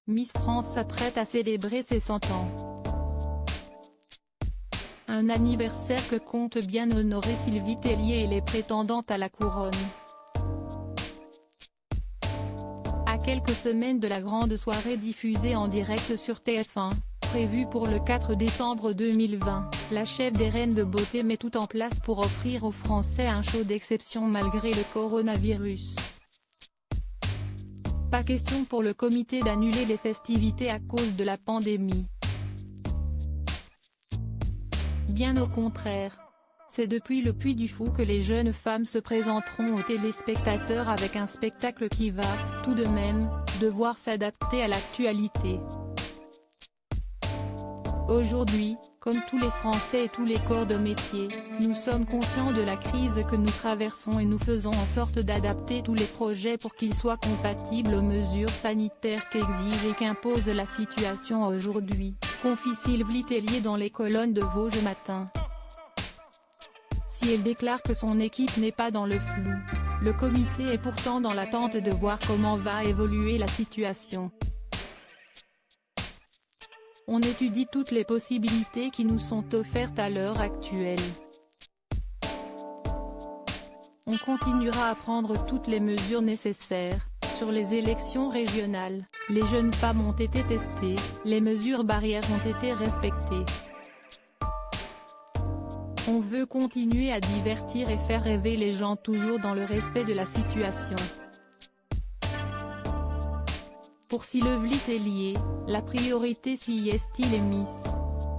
Miss France s'apprête à célébrer ses 100 ans. Un anniversaire que compte bien honorer Sylvie Tellier et les prétendantes à la couronne. À quelques semaines de la grande soirée diffusée en direct sur TF1, prévue pour le 4 décembre 2020, la chef des Reines de beauté met tout en place pour offrir aux Français un show d'exception malgré le coronavirus. Pas question pour le comité d'annuler les festivités à cause de la pandémie. Bien au contraire. C'est depuis le Puy du Fou que les jeunes femmes se présenteront aux téléspectateurs avec un spectacle qui va, tout de même, devoir s'adapter à l'actualité. Aujourd'hui, comme tous les Français et tous les corps de métier, nous sommes conscients de la crise que nous traversons et nous faisons en sorte d'adapter tous les projets pour qu'ils soient compatibles aux mesures sanitaires qu'exige et qu'impose la situation aujourd'hui, confie Sylvie Tellier dans les colonnes de Vosges Matin. Si elle déclare que son équipe n'est pas dans le flou, le comité est pourtant dans l'attente de voir comment va évoluer la situation. On étudie toutes les possibilités qui nous sont offertes à l'heure actuelle. On continuera à prendre toutes les mesures nécessaires. Sur les élections régionales, les jeunes femmes ont été testées, les mesures barrières ont été respectées. On veut continuer à divertir et faire rêver les gens toujours dans le respect de la situation. Pour Sylvie Tellier, la priorité s'y est-il est Miss.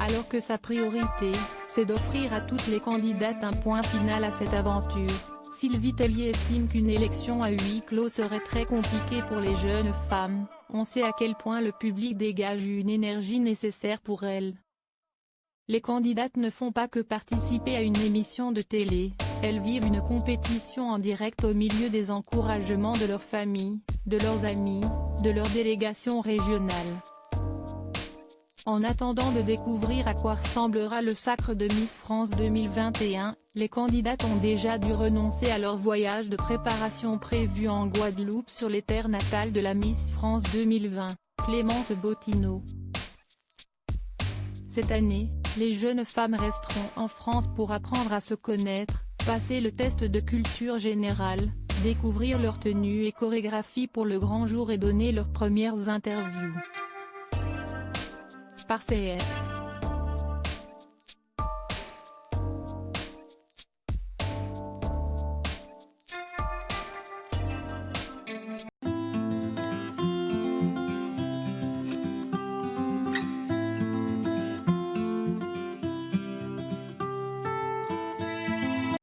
Alors que sa priorité, c'est d'offrir à toutes les candidates un point final à cette aventure, Sylvie Tellier estime qu'une élection à huis clos serait très compliquée pour les jeunes femmes. On sait à quel point le public dégage une énergie nécessaire pour elles. Les candidates ne font pas que participer à une émission de télé, elles vivent une compétition en direct au milieu des encouragements de leur famille, de leurs amis, de leur délégation régionale. En attendant de découvrir à quoi ressemblera le sacre de Miss France 2021, les candidates ont déjà dû renoncer à leur voyage de préparation prévu en Guadeloupe sur les terres natales de la Miss France 2020, Clémence Bottineau. Cette année, les jeunes femmes resteront en France pour apprendre à se connaître, passer le test de culture générale, découvrir leur tenue et chorégraphie pour le grand jour et donner leurs premières interviews. Par CF.